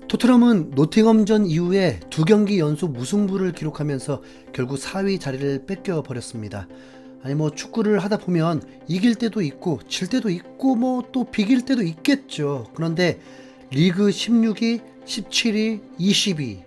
토트넘은 노팅엄전 이후에 2경기 연속 무승부를 기록하면서 결국 4위 자리를 뺏겨버렸습니다. 아니 뭐 축구를 하다 보면 이길 때도 있고 질 때도 있고 뭐 또 비길 때도 있겠죠. 그런데 리그 16위, 17위, 20위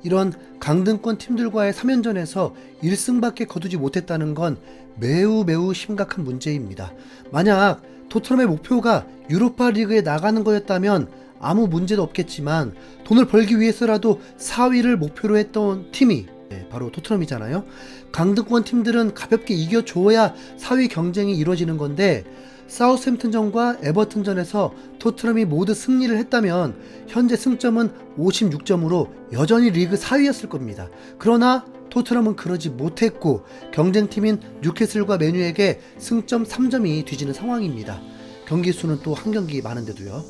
이런 강등권 팀들과의 3연전에서 1승밖에 거두지 못했다는 건 매우 심각한 문제입니다. 만약 토트넘의 목표가 유로파 리그에 나가는 거였다면 아무 문제도 없겠지만 돈을 벌기 위해서라도 4위를 목표로 했던 팀이 바로 토트넘이잖아요. 강등권 팀들은 가볍게 이겨줘야 4위 경쟁이 이루어지는 건데 사우스햄튼전과 에버튼전에서 토트넘이 모두 승리를 했다면 현재 승점은 56점으로 여전히 리그 4위였을 겁니다. 그러나 토트넘은 그러지 못했고 경쟁팀인 뉴캐슬과 맨유에게 승점 3점이 뒤지는 상황입니다. 경기 수는 또 한 경기 많은데도요.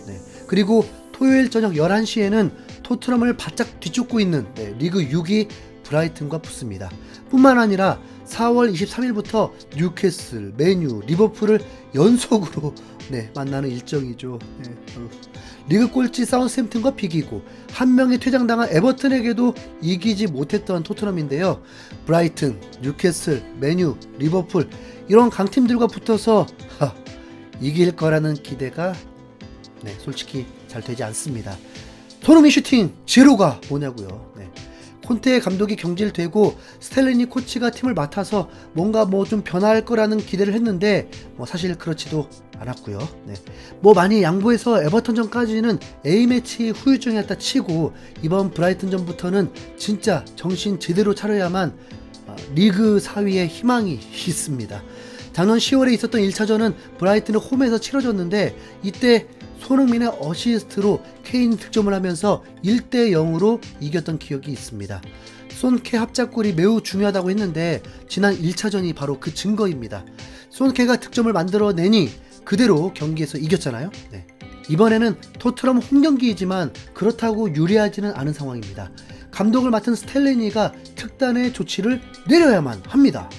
그리고 토요일 저녁 11시에는 토트넘을 바짝 뒤쫓고 있는 리그 6위 브라이튼과 붙습니다. 뿐만 아니라 4월 23일부터 뉴캐슬, 맨유, 리버풀을 연속으로 만나는 일정이죠. 리그 꼴찌 사우스햄튼과 비기고 한 명이 퇴장당한 에버튼에게도 이기지 못했던 토트넘인데요. 브라이튼, 뉴캐슬, 맨유, 리버풀 이런 강팀들과 붙어서 이길 거라는 기대가 솔직히 잘 되지 않습니다. 손흥민 슈팅 제로가 뭐냐고요. 콘테 감독이 경질되고 스텔리니 코치가 팀을 맡아서 뭔가 뭐 좀 변화할 거라는 기대를 했는데 사실 그렇지도 않았고요. 많이 양보해서 에버턴전까지는 A매치 후유증이었다 치고 이번 브라이튼전부터는 진짜 정신 제대로 차려야만 리그 4위에 희망이 있습니다. 작년 10월에 있었던 1차전은 브라이튼은 홈에서 치러졌는데 이때 손흥민의 어시스트로 케인이 득점을 하면서 1대0으로 이겼던 기억이 있습니다. 손케 합작골이 매우 중요하다고 했는데 지난 1차전이 바로 그 증거입니다. 손케가 득점을 만들어내니 그대로 경기에서 이겼잖아요. 이번에는 토트넘 홈경기이지만 그렇다고 유리하지는 않은 상황입니다. 감독을 맡은 스텔레니가 특단의 조치를 내려야만 합니다.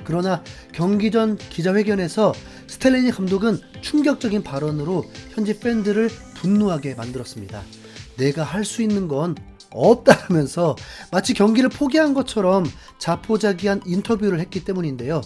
그러나 경기 전 기자회견에서 스텔레니 감독은 충격적인 발언으로 현지 팬들을 분노하게 만들었습니다. 내가 할 수 있는 건 없다면서 마치 경기를 포기한 것처럼 자포자기한 인터뷰를 했기 때문인데요.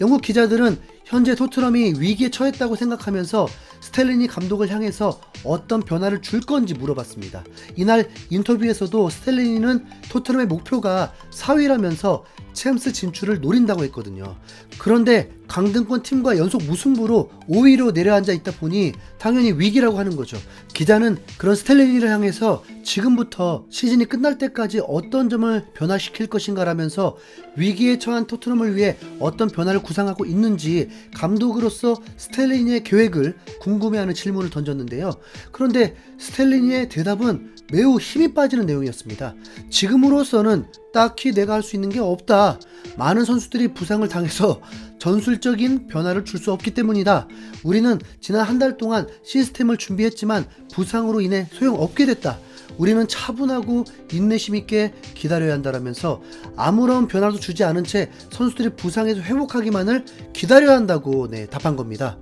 영국 기자들은 현재 토트넘이 위기에 처했다고 생각하면서 스텔리니 감독을 향해서 어떤 변화를 줄 건지 물어봤습니다. 이날 인터뷰에서도 스텔리니는 토트넘의 목표가 4위라면서 챔스 진출을 노린다고 했거든요. 그런데 강등권 팀과 연속 무승부로 5위로 내려앉아 있다 보니 당연히 위기라고 하는 거죠. 기자는 그런 스텔리니를 향해서 지금부터 시즌이 끝날 때까지 어떤 점을 변화시킬 것인가 라면서 위기에 처한 토트넘을 위해 어떤 변화를 구상하고 있는지 감독으로서 스텔리니의 계획을 궁금해하는 질문을 던졌는데요. 그런데 스텔리니의 대답은 매우 힘이 빠지는 내용이었습니다. 지금으로서는 딱히 내가 할 수 있는 게 없다. 많은 선수들이 부상을 당해서 전술적인 변화를 줄 수 없기 때문이다. 우리는 지난 한 달 동안 시스템을 준비했지만 부상으로 인해 소용없게 됐다. 우리는 차분하고 인내심 있게 기다려야 한다라면서 아무런 변화도 주지 않은 채 선수들이 부상에서 회복하기만을 기다려야 한다고 답한 겁니다.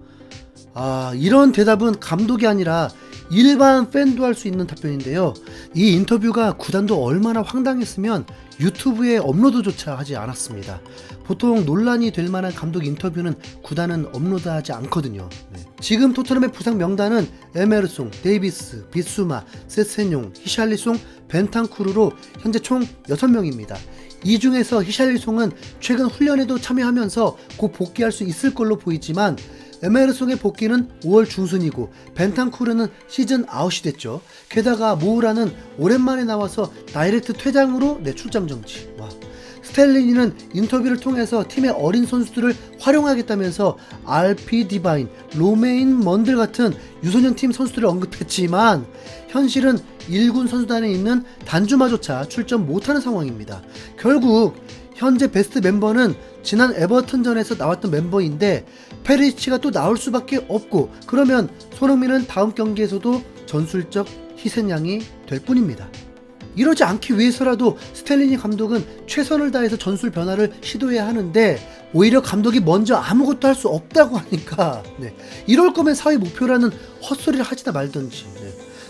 이런 대답은 감독이 아니라 일반 팬도 할 수 있는 답변인데요. 이 인터뷰가 구단도 얼마나 황당했으면 유튜브에 업로드조차 하지 않았습니다. 보통 논란이 될 만한 감독 인터뷰는 구단은 업로드하지 않거든요. 지금 토트넘의 부상 명단은 에메르송, 데이비스, 비수마, 세세뇽, 히샬리송, 벤탄쿠르로 현재 총 6명입니다. 이 중에서 히샬리송은 최근 훈련에도 참여하면서 곧 복귀할 수 있을 걸로 보이지만 에메르송의 복귀는 5월 중순이고 벤탄쿠르는 시즌 아웃이 됐죠. 게다가 모우라는 오랜만에 나와서 다이렉트 퇴장으로 출장 정지. 스텔리니는 인터뷰를 통해서 팀의 어린 선수들을 활용하겠다면서 RP 디바인, 로메인 먼들 같은 유소년 팀 선수들을 언급했지만 현실은 1군 선수단에 있는 단주마조차 출전 못하는 상황입니다. 결국 현재 베스트 멤버는 지난 에버튼전에서 나왔던 멤버인데 페리시치가 또 나올 수밖에 없고 그러면 손흥민은 다음 경기에서도 전술적 희생양이 될 뿐입니다. 이러지 않기 위해서라도 스텔리니 감독은 최선을 다해서 전술 변화를 시도해야 하는데 오히려 감독이 먼저 아무것도 할 수 없다고 하니까 이럴 거면 4위 목표라는 헛소리를 하지나 말던지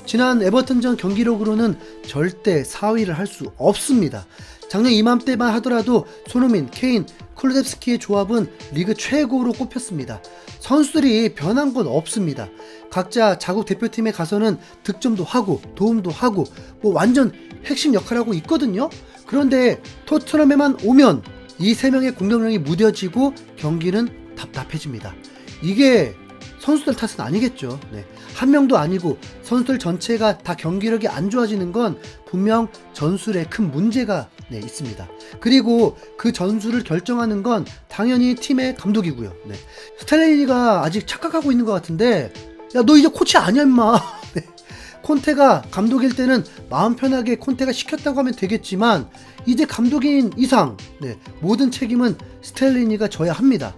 지난 에버턴전 경기력으로는 절대 4위를 할 수 없습니다. 작년 이맘때만 하더라도 손흥민, 케인, 쿨루셉스키의 조합은 리그 최고로 꼽혔습니다. 선수들이 변한 건 없습니다. 각자 자국 대표팀에 가서는 득점도 하고 도움도 하고 뭐 완전 핵심 역할을 하고 있거든요. 그런데 토트넘에만 오면 이 세 명의 공격력이 무뎌지고 경기는 답답해집니다. 이게 선수들 탓은 아니겠죠. 네. 한 명도 아니고 선수들 전체가 다 경기력이 안 좋아지는 건 분명 전술에 큰 문제가 있습니다. 그리고 그 전술을 결정하는 건 당연히 팀의 감독이고요. 네. 스탈리니가 아직 착각하고 있는 것 같은데, 야, 너 이제 코치 아니야 임마. 네. 콘테가 감독일 때는 마음 편하게 콘테가 시켰다고 하면 되겠지만 이제 감독인 이상 모든 책임은 스탈리니가 져야 합니다.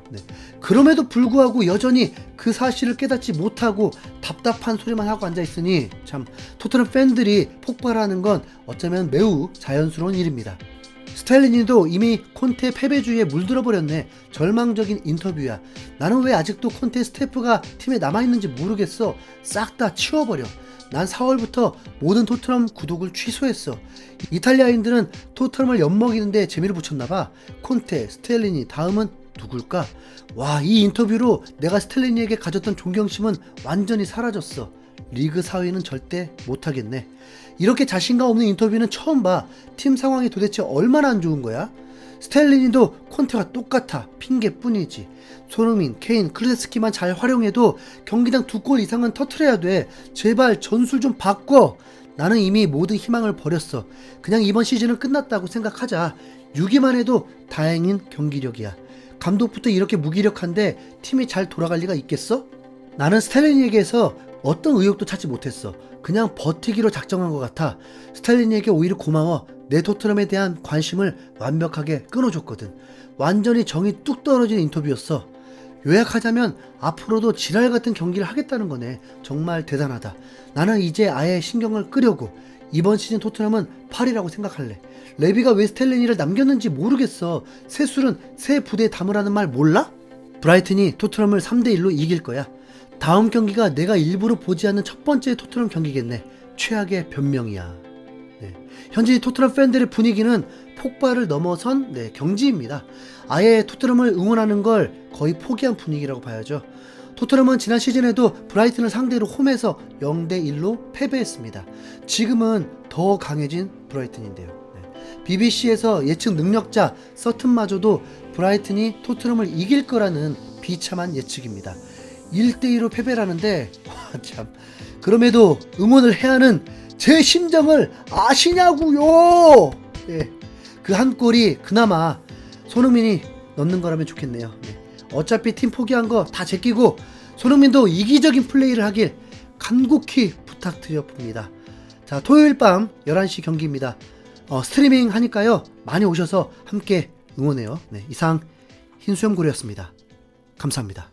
그럼에도 불구하고 여전히 그 사실을 깨닫지 못하고 답답한 소리만 하고 앉아있으니 참 토트넘 팬들이 폭발하는 건 어쩌면 매우 자연스러운 일입니다. 스탈리니도 이미 콘테 패배주의에 물들어버렸네. 절망적인 인터뷰야. 나는 왜 아직도 콘테 스태프가 팀에 남아있는지 모르겠어. 싹 다 치워버려. 난 4월부터 모든 토트넘 구독을 취소했어. 이탈리아인들은 토트넘을 엿먹이는데 재미를 붙였나봐. 콘테, 스텔리니, 다음은 누굴까? 와, 이 인터뷰로 내가 스텔리니에게 가졌던 존경심은 완전히 사라졌어. 리그 4위는 절대 못하겠네. 이렇게 자신감 없는 인터뷰는 처음 봐. 팀 상황이 도대체 얼마나 안 좋은 거야? 스텔리니도 콘테와 똑같아. 핑계뿐이지. 손흥민, 케인, 클루세스키만 잘 활용해도 경기당 2골 이상은 터트려야 돼. 제발 전술 좀 바꿔. 나는 이미 모든 희망을 버렸어. 그냥 이번 시즌은 끝났다고 생각하자. 6위만 해도 다행인 경기력이야. 감독부터 이렇게 무기력한데 팀이 잘 돌아갈 리가 있겠어? 나는 스탈리니에게서 어떤 의욕도 찾지 못했어. 그냥 버티기로 작정한 것 같아. 스탈리니에게 오히려 고마워. 내 토트넘에 대한 관심을 완벽하게 끊어줬거든. 완전히 정이 뚝 떨어진 인터뷰였어. 요약하자면 앞으로도 지랄 같은 경기를 하겠다는 거네. 정말 대단하다. 나는 이제 아예 신경을 끄려고. 이번 시즌 토트넘은 8위라고 생각할래. 레비가 왜 스텔리니를 남겼는지 모르겠어. 새 술은 새 부대에 담으라는 말 몰라? 브라이튼이 토트넘을 3대1로 이길 거야. 다음 경기가 내가 일부러 보지 않는 첫 번째 토트넘 경기겠네. 최악의 변명이야. 현지 토트넘 팬들의 분위기는 폭발을 넘어선 경지입니다. 아예 토트넘을 응원하는 걸 거의 포기한 분위기라고 봐야죠. 토트넘은 지난 시즌에도 브라이튼을 상대로 홈에서 0대1로 패배했습니다. 지금은 더 강해진 브라이튼인데요. BBC에서 예측 능력자 서튼마저도 브라이튼이 토트넘을 이길 거라는 비참한 예측입니다. 1대2로 패배라는데 참, 그럼에도 응원을 해야 하는 제 심정을 아시냐고요. 그 한 골이 그나마 손흥민이 넣는 거라면 좋겠네요. 어차피 팀 포기한 거 다 제끼고 손흥민도 이기적인 플레이를 하길 간곡히 부탁드려 봅니다. 자, 토요일 밤 11시 경기입니다. 스트리밍 하니까요, 많이 오셔서 함께 응원해요. 이상 흰수염고래였습니다. 감사합니다.